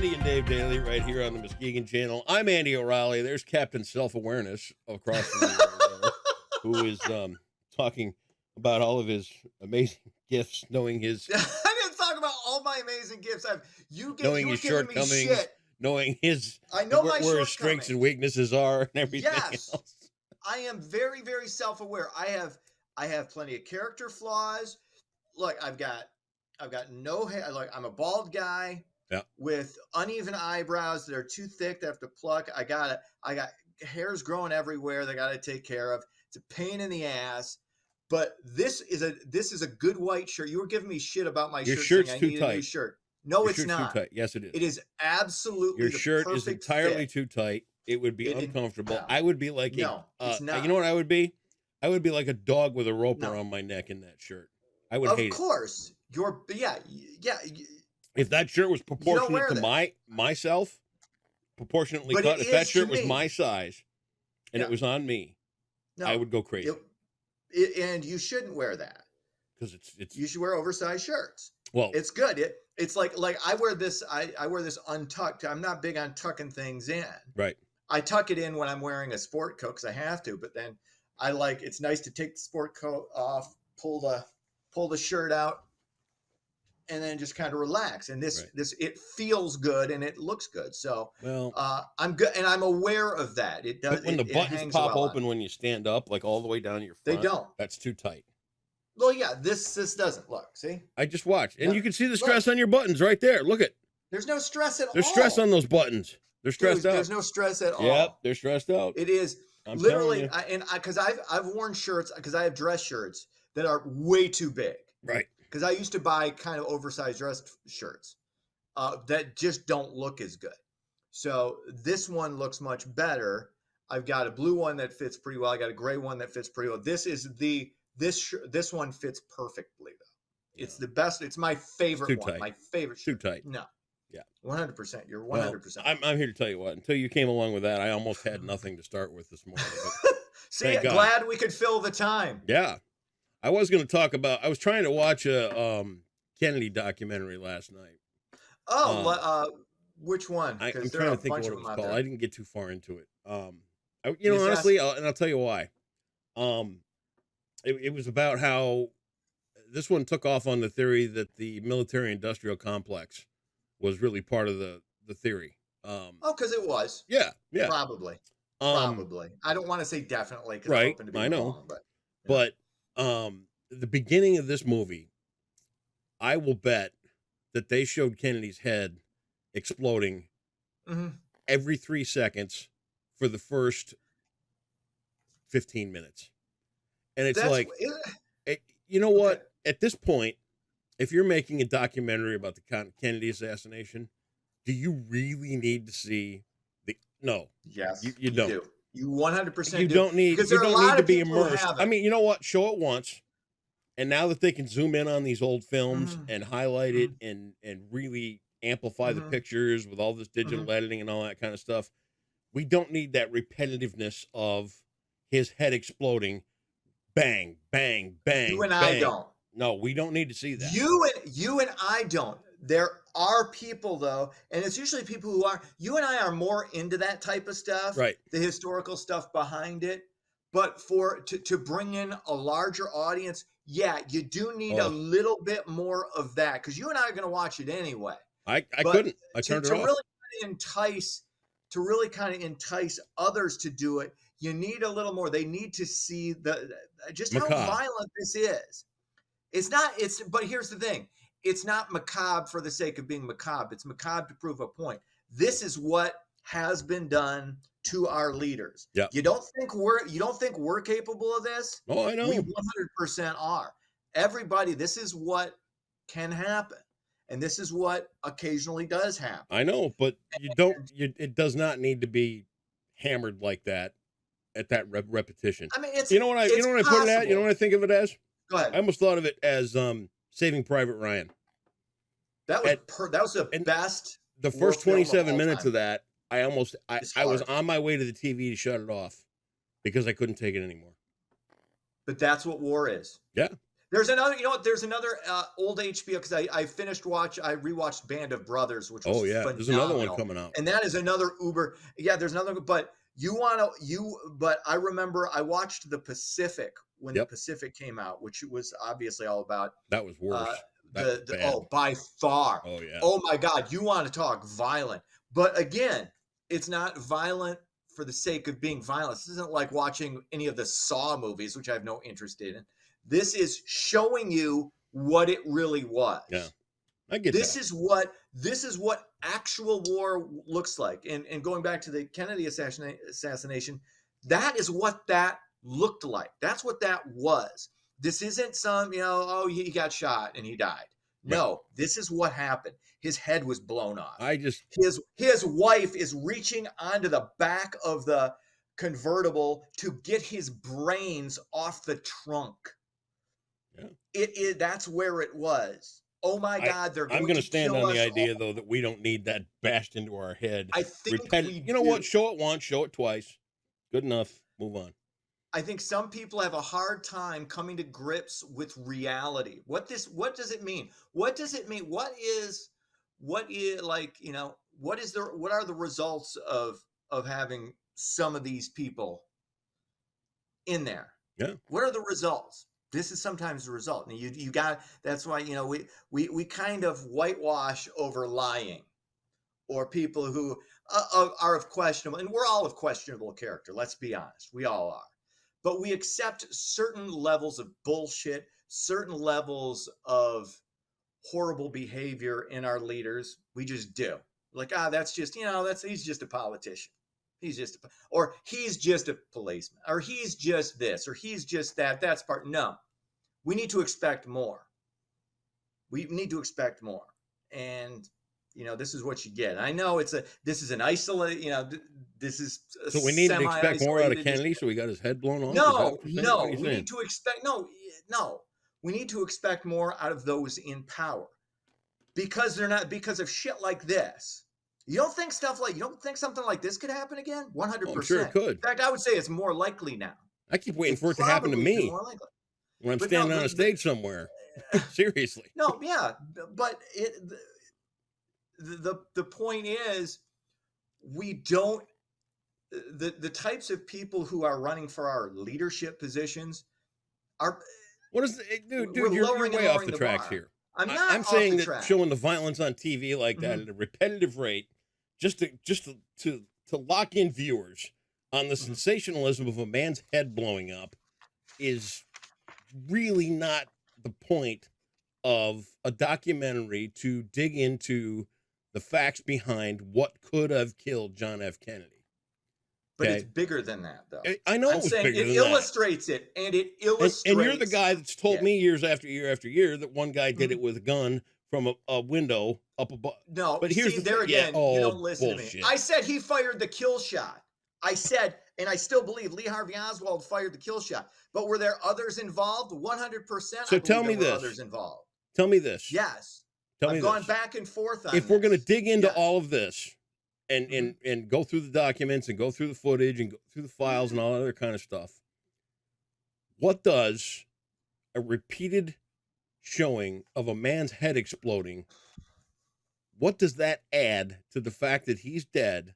Andy and Dave Daly right here on the Muskegon Channel. I'm Andy O'Reilly. There's Captain Self-Awareness across from me over there, who is talking about all of his amazing gifts, knowing his I didn't talk about all my amazing gifts. You were giving me shortcomings, shit. knowing his I know my where his strengths and weaknesses are and everything Yes, else. I am very, very self-aware. I have plenty of character flaws. Look, I've got no hair. Like, I'm a bald guy Yeah. with uneven eyebrows that are too thick to have to pluck. I got hairs growing everywhere. They got to take care of. It's a pain in the ass. But this is a good white shirt. You were giving me shit about my Your shirt. shirt's saying too I need tight. a new shirt. No, Your it's shirt's not. too tight. Yes, it is. It is absolutely Your the shirt is perfect entirely fit. too tight. It would be uncomfortable. No. I would be like it's not. You know what I would be? I would be like a dog with a rope No. around my neck in that shirt. I would Of hate course, yeah. if that shirt was proportionate to that. myself, proportionately But cut. it If that is shirt to was me. my size and Yeah. it was on me, No, I would go crazy and you shouldn't wear that. because it's You should wear oversized shirts. well, It's good. It's like I wear this. I wear this untucked. I'm not big on tucking things in. right. I tuck it in when I'm wearing a sport coat because I have to. But then it's nice to take the sport coat off, pull the shirt out, and then just kind of relax. And this it feels good and it looks good. So I'm good, and I'm aware of that. It does. But when the buttons pop open when you stand up, like all the way down your front, they don't. That's too tight. Well, yeah, this doesn't look. See, I just watched, and you can see the Look. stress on your buttons right there. Look at. There's no stress at all. There's stress on those buttons. They're stressed out. There's no stress at all. Yep, they're stressed out. It is I'm literally, because I've worn shirts because I have dress shirts that are way too big. Right. Because I used to buy kind of oversized dress shirts that just don't look as good. So this one looks much better. I've got a blue one that fits pretty well. I got a gray one that fits pretty well. This one fits perfectly though. Yeah. It's the best. It's my favorite one. Tight. My favorite shirt. Too tight. No. Yeah. 100%. You're 100%. Well, I'm here to tell you what. Until you came along with that, I almost had nothing to start with this morning. See, glad we could fill the time. Yeah. I was going to talk about. I was trying to watch a Kennedy documentary last night. Oh, which one? I'm trying to think of what it was called. I didn't get too far into it. Honestly, I'll tell you why. It was about how this one took off on the theory that the military-industrial complex was really part of the theory. Because it was. Yeah. Probably. I don't want to say definitely because right. I'm open to being wrong, but the beginning of this movie, I will bet that they showed Kennedy's head exploding every 3 seconds for the first 15 minutes. And it's you know what? Okay. At this point, if you're making a documentary about the Kennedy assassination, do you really need to see no? Yes, you don't. Do. You 100% you don't need because you don't need to be immersed. I mean, you know what? Show it once, and now that they can zoom in on these old films and highlight it and really amplify the pictures with all this digital editing and all that kind of stuff, we don't need that repetitiveness of his head exploding, bang, bang, bang. You and bang. I don't. No, we don't need to see that. You and I don't. There are people though, and it's usually people who are. You and I are more into that type of stuff, right? The historical stuff behind it. But to bring in a larger audience, yeah, you do need a little bit more of that because you and I are going to watch it anyway. I couldn't. I turned it off. To really kind of entice others to do it, you need a little more. They need to see just how violent this is. But here's the thing. It's not macabre for the sake of being macabre. It's macabre to prove a point. This is what has been done to our leaders. Yeah. You don't think we're capable of this? Oh, I know. We 100% are. Everybody, this is what can happen. And this is what occasionally does happen. I know, but it does not need to be hammered like that at that repetition. I mean, you know what I put it at? You know what I think of it as? Go ahead. I almost thought of it as Saving Private Ryan. That was the best. The first 27 minutes of that, I was on my way to the TV to shut it off because I couldn't take it anymore. But that's what war is. Yeah. There's another, you know what? There's another old HBO because I rewatched Band of Brothers, which was Oh yeah, there's another one phenomenal, coming out. and that is another uber. Yeah, there's another, but but I remember I watched The Pacific when The Yep, Pacific came out, which was obviously all about that was uh, worse. That was bad. by far. Oh yeah. Oh my God, you want to talk violent? But again, it's not violent for the sake of being violent. This isn't like watching any of the Saw movies, which I have no interest in. This is showing you what it really was. Yeah, I get This that. is what actual war looks like. And going back to the Kennedy assassination, that is what that looked like. That's what that was. This isn't some, oh, he got shot and he died. Right. No, this is what happened. His head was blown off. His wife is reaching onto the back of the convertible to get his brains off the trunk. Yeah. That's where it was. Oh my God, I'm going to stand on the idea though that we don't need that bashed into our head. I think you know what? Show it once, show it twice. Good enough. Move on. I think some people have a hard time coming to grips with reality. What does it mean? What does it mean? What are the results of having some of these people in there? Yeah. What are the results? This is sometimes the result. And you got, that's why, we kind of whitewash over lying or people who are of questionable, and we're all of questionable character. Let's be honest. We all are. But we accept certain levels of bullshit, certain levels of horrible behavior in our leaders. We just do. Like, that's just, he's just a politician. He's just a policeman, or he's just this, or he's just that. That's part. No, we need to expect more. We need to expect more. And, this is what you get. I know this is an isolate, this is so we need to expect more out of Kennedy. So he got his head blown off. No, we need to expect, we need to expect more out of those in power because because of shit like this. You don't think something like this could happen again? 100%. I'm sure it could. In fact, I would say it's more likely now. I keep waiting for it to happen to me when I'm standing on a stage somewhere. Seriously. No, yeah, but the point is, we don't. The types of people who are running for our leadership positions are. What is dude? You're way off the tracks here. I'm saying that showing the violence on TV like that at a repetitive rate, just to lock in viewers on the sensationalism of a man's head blowing up, is really not the point of a documentary to dig into the facts behind what could have killed John F. Kennedy. But it's bigger than that, though. I know it's bigger than that. It illustrates it, and it illustrates. And you're the guy that's told me years after year that one guy did it with a gun from a window up above. No, but here's the there again. you don't listen to me. I said he fired the kill shot. I said, and I still believe Lee Harvey Oswald fired the kill shot. But were there others involved? 100%. So tell me this. Others involved. Tell me this. Yes. I've gone back and forth on if we're going to dig into all of this and go through the documents and go through the footage and go through the files and all other kind of stuff, what does a repeated showing of a man's head exploding, what does that add to the fact that he's dead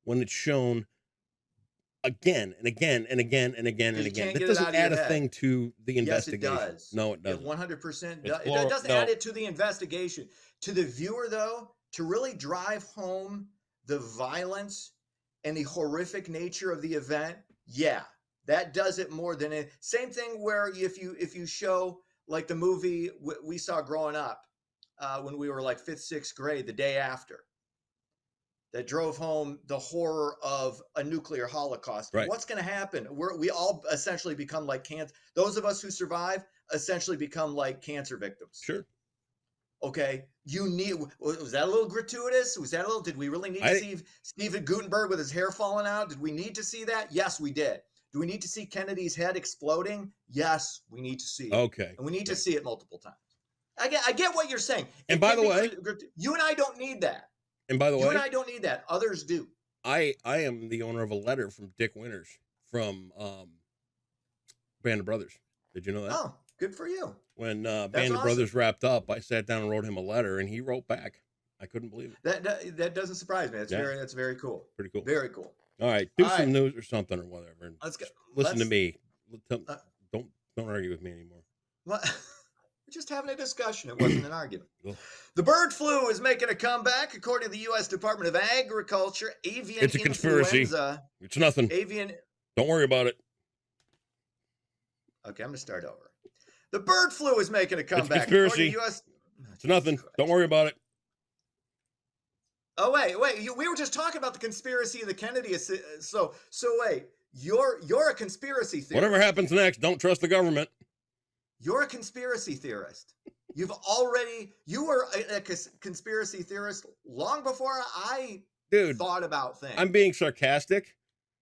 when it's shown again and again and again and again and again? That doesn't add a thing to the investigation. Yes, it does. No, it doesn't. 100% does. It doesn't add it to the investigation. To the viewer, though, to really drive home the violence and the horrific nature of the event, yeah, that does it more than it. Same thing where if you show like the movie we saw growing up when we were like 5th, 6th grade, The Day After, that drove home the horror of a nuclear holocaust. Right. What's going to happen? We all essentially become like cancer. Those of us who survive essentially become like cancer victims. Sure. Okay. Was that a little gratuitous? Did we really need to see Stephen Gutenberg with his hair falling out? Did we need to see that? Yes, we did. Do we need to see Kennedy's head exploding? Yes, we need to see it. Okay. And we need to see it multiple times. I get what you're saying. And by the way, you and I don't need that. And by the way, you and I don't need that. Others do. I am the owner of a letter from Dick Winters from Band of Brothers. Did you know that? Oh, Good for you. When Band of Brothers wrapped up, I sat down and wrote him a letter, and he wrote back. I couldn't believe it. That doesn't surprise me. That's very cool. Pretty cool. Very cool. All right, do some news or something or whatever. Listen to me. Don't argue with me anymore. What? We're just having a discussion. It wasn't an argument. The bird flu is making a comeback, according to the U.S. Department of Agriculture. Avian It's a conspiracy. Influenza. It's nothing. Don't worry about it. Okay, I'm going to start over. The bird flu is making a comeback. It's a conspiracy. It's nothing. Don't worry about it. Oh, wait. We were just talking about the conspiracy of the Kennedy. So wait. You're a conspiracy theorist. Whatever happens next, don't trust the government. You're a conspiracy theorist. You were a conspiracy theorist long before I thought about things. I'm being sarcastic.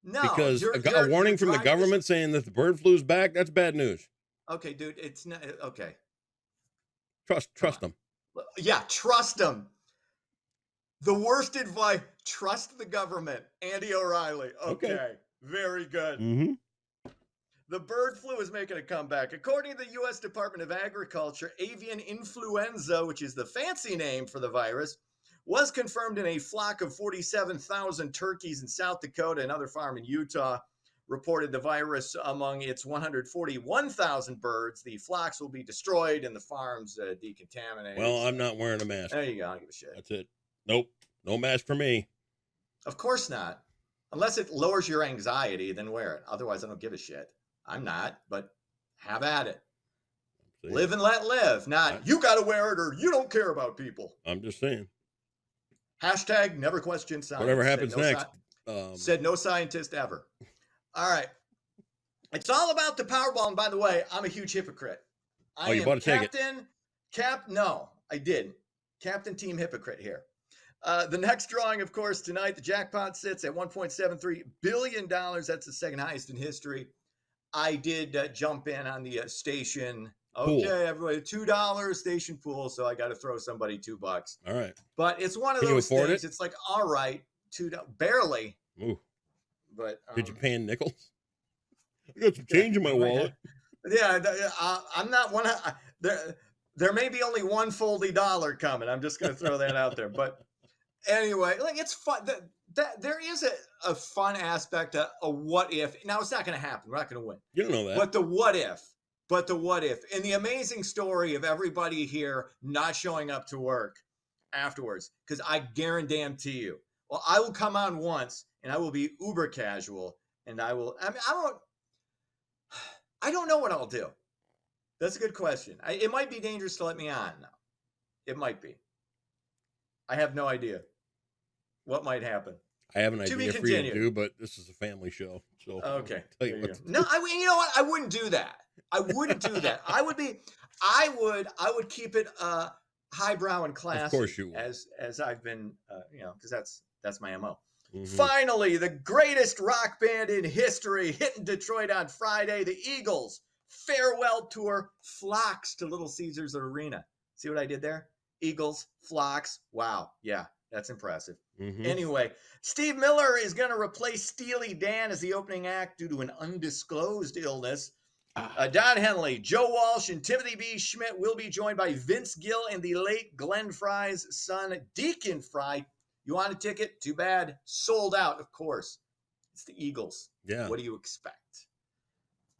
No, because a warning from the government saying that the bird flu's back, that's bad news. Okay, dude, it's not okay. Trust them. Yeah, trust them. The worst advice, trust the government. Andy O'Reilly. Okay. Very good. Mm-hmm. The bird flu is making a comeback. According to the U.S. Department of Agriculture, avian influenza, which is the fancy name for the virus, was confirmed in a flock of 47,000 turkeys in South Dakota. Another farm in Utah reported the virus among its 141,000 birds. The flocks will be destroyed and the farms decontaminated. Well, I'm not wearing a mask. There you go. I don't give a shit. That's it. Nope. No mask for me. Of course not. Unless it lowers your anxiety, then wear it. Otherwise, I don't give a shit. I'm not, but have at it. Live and let live. Not you got to wear it or you don't care about people. I'm just saying. Hashtag never question science. Whatever happens next. Said no scientist ever. All right. It's all about the Powerball. And by the way, I'm a huge hypocrite. You bought a ticket. No, I didn't. Captain Team Hypocrite here. The next drawing, of course, tonight, the jackpot sits at $1.73 billion. That's the second highest in history. I did jump in on the station. Okay, pool. Everybody, $2 station pool. So I got to throw somebody $2. All right. But it's one of those things. It's like, all right, $2, barely. Ooh. But did you pay in nickels? I got some change in my wallet. Yeah, I'm not one. There may be only one foldy dollar coming. I'm just going to throw that out there. But anyway, like it's fun. There is a fun aspect of a what if. Now it's not going to happen. We're not going to win. You don't know that. But the what if. And the amazing story of everybody here not showing up to work afterwards. Because I guarantee you. Well, I will come on once and I will be uber casual. And I don't know what I'll do. That's a good question. It might be dangerous to let me on now. It might be. I have no idea what might happen. I have an idea for you to do, but this is a family show. So okay. No, you know what? I wouldn't do that. I would keep it highbrow and classy. Of course you would. As I've been, because that's my MO. Mm-hmm. Finally, the greatest rock band in history hitting Detroit on Friday. The Eagles farewell tour flocks to Little Caesars Arena. See what I did there? Eagles, flocks. Wow. Yeah, that's impressive. Mm-hmm. Anyway, Steve Miller is going to replace Steely Dan as the opening act due to an undisclosed illness. Don Henley, Joe Walsh, and Timothy B. Schmidt will be joined by Vince Gill and the late Glenn Frey's son, Deacon Frey. You want a ticket? Too bad. Sold out, of course. It's the Eagles. Yeah. What do you expect?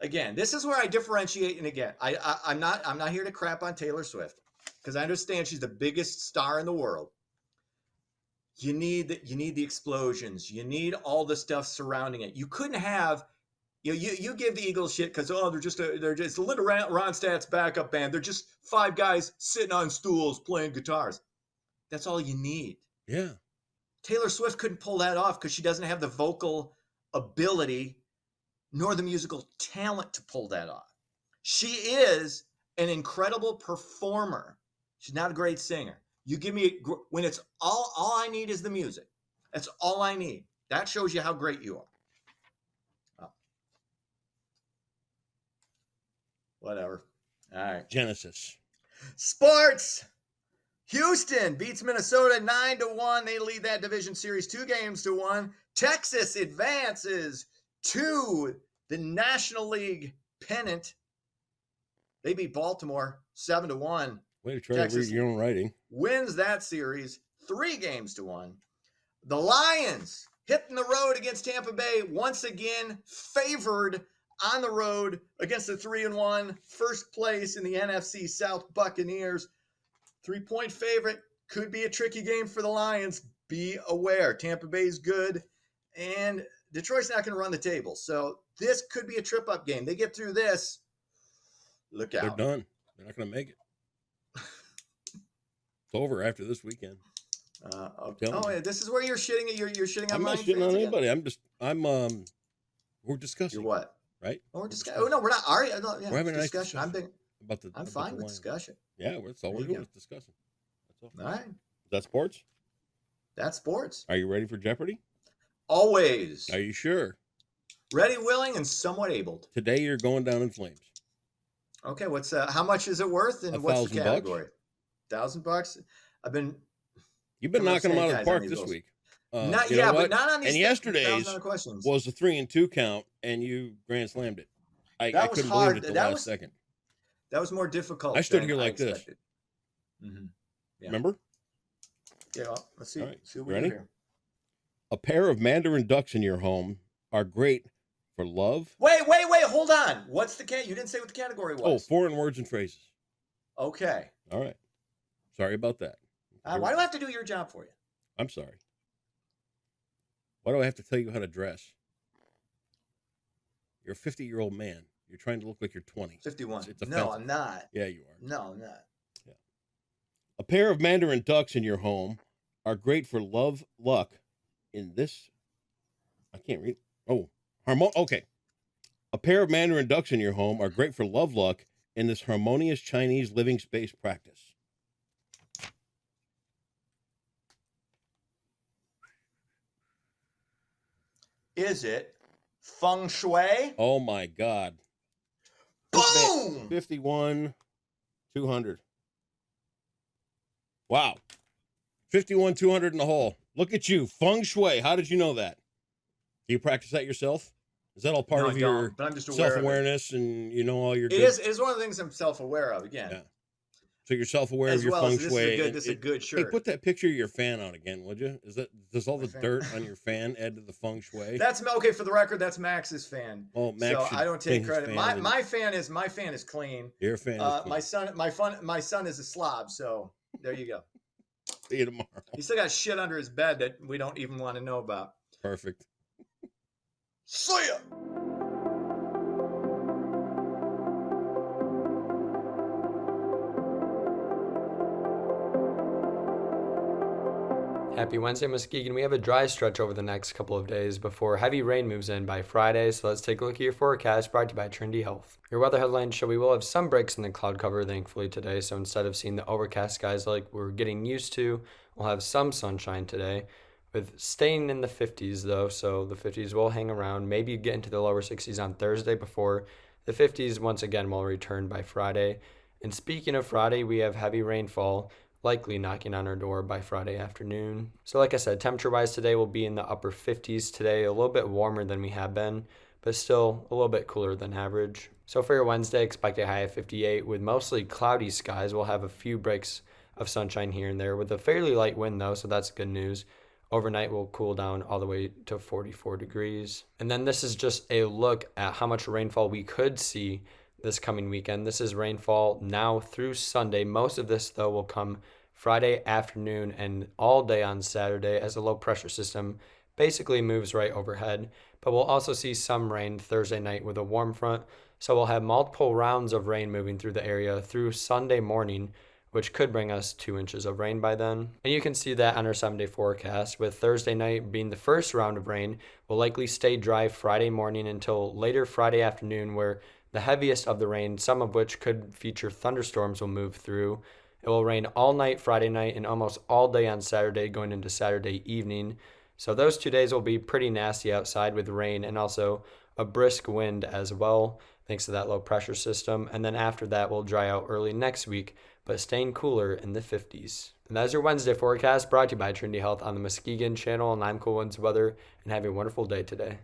Again, this is where I differentiate. And again, I'm not here to crap on Taylor Swift because I understand she's the biggest star in the world. You need the explosions. You need all the stuff surrounding it. You couldn't have. You give the Eagles shit because they're just little Ronstadt's backup band. They're just 5 guys sitting on stools playing guitars. That's all you need. Yeah. Taylor Swift couldn't pull that off because she doesn't have the vocal ability nor the musical talent to pull that off. She is an incredible performer. She's not a great singer. You give me when it's all I need is the music. That's all I need. That shows you how great you are. Oh. Whatever. All right. Genesis. Sports. Houston beats Minnesota 9-1. They lead that division series 2-1. Texas advances to the National League pennant. They beat Baltimore 7-1. Way to try to read your own writing. Wins that series 3-1. The Lions hitting the road against Tampa Bay once again, favored on the road against the 3-1, first place in the NFC South Buccaneers. 3-point favorite. Could be a tricky game for the Lions. Be aware. Tampa Bay's good, and Detroit's not going to run the table. So this could be a trip-up game. They get through this. Look out. They're done. They're not going to make it. It's over after this weekend. Okay. Oh, yeah, this is where you're shitting. You're shitting on. I'm not shitting on anybody. We're discussing. You're what? Right? Oh, we're discussing. Oh no, we're not. Are you? No, yeah, we're having a nice discussion. I'm fine with discussion. Yeah, that's all we're doing is discussing. That's all right. Is that sports? That's sports. Are you ready for Jeopardy? Always. Are you sure? Ready, willing, and somewhat abled. Today you're going down in flames. Okay, what's how much is it worth, and what's the category? $1,000. You've been knocking them out of the park this week. But not on these. And yesterday's was the 3-2 count, and you grand slammed it. I couldn't believe it the last second. That was more difficult. I stood here like this. Mm-hmm. Yeah. Remember? Yeah. Well, let's see. Right. See what we Ready? do here. A pair of mandarin ducks in your home are great for love. Wait. Hold on. What's the You didn't say what the category was. Oh, foreign words and phrases. Okay. All right. Sorry about that. Why do I have to do your job for you? I'm sorry. Why do I have to tell you how to dress? You're a 50-year-old man. You're trying to look like you're 20. 51. No, I'm not. Yeah, you are. No, I'm not. Yeah. A pair of mandarin ducks in your home are great for luck in this. I can't read. Oh, okay. A pair of mandarin ducks in your home are great for luck in this harmonious Chinese living space practice. Is it feng shui? Oh my God. Boom! 51, 200. Wow. 51, 200 in the hole. Look at you. Feng shui. How did you know that? Do you practice that yourself? Is that all part of your self-awareness and you know all your It is one of the things I'm self-aware of, again. Yeah. So you're self-aware of your feng shui. This is a good shirt. Hey, put that picture of your fan on again, would you? Does all the dirt on your fan add to the feng shui? That's okay. For the record, that's Max's fan. Oh, Max. So I don't take credit. My fan is clean. Your fan is clean. My son is a slob. So there you go. See you tomorrow. He still got shit under his bed that we don't even want to know about. Perfect. See ya. Happy Wednesday, Muskegon. We have a dry stretch over the next couple of days before heavy rain moves in by Friday, so let's take a look at your forecast brought to you by Trinity Health. Your weather headlines show we will have some breaks in the cloud cover, thankfully, today, so instead of seeing the overcast skies like we're getting used to, we'll have some sunshine today, with staying in the 50s, though, so the 50s will hang around, maybe get into the lower 60s on Thursday before the 50s once again will return by Friday. And speaking of Friday, we have heavy rainfall likely knocking on our door by Friday afternoon. So like I said, temperature-wise today will be in the upper 50s today, a little bit warmer than we have been, but still a little bit cooler than average. So for your Wednesday, expect a high of 58 with mostly cloudy skies. We'll have a few breaks of sunshine here and there with a fairly light wind though, so that's good news. Overnight will cool down all the way to 44 degrees. And then this is just a look at how much rainfall we could see this coming weekend. This is rainfall now through Sunday. Most of this, though, will come Friday afternoon and all day on Saturday as a low pressure system basically moves right overhead. But we'll also see some rain Thursday night with a warm front. So we'll have multiple rounds of rain moving through the area through Sunday morning, which could bring us 2 inches of rain by then. And you can see that on our 7-day forecast, with Thursday night being the first round of rain. Will likely stay dry Friday morning until later Friday afternoon, where the heaviest of the rain, some of which could feature thunderstorms, will move through. It will rain all night Friday night and almost all day on Saturday going into Saturday evening. So those 2 days will be pretty nasty outside with rain and also a brisk wind as well, thanks to that low pressure system. And then after that, we'll dry out early next week, but staying cooler in the 50s. And that's your Wednesday forecast brought to you by Trinity Health on the Muskegon channel. And I'm Cool Winds Weather, and have a wonderful day today.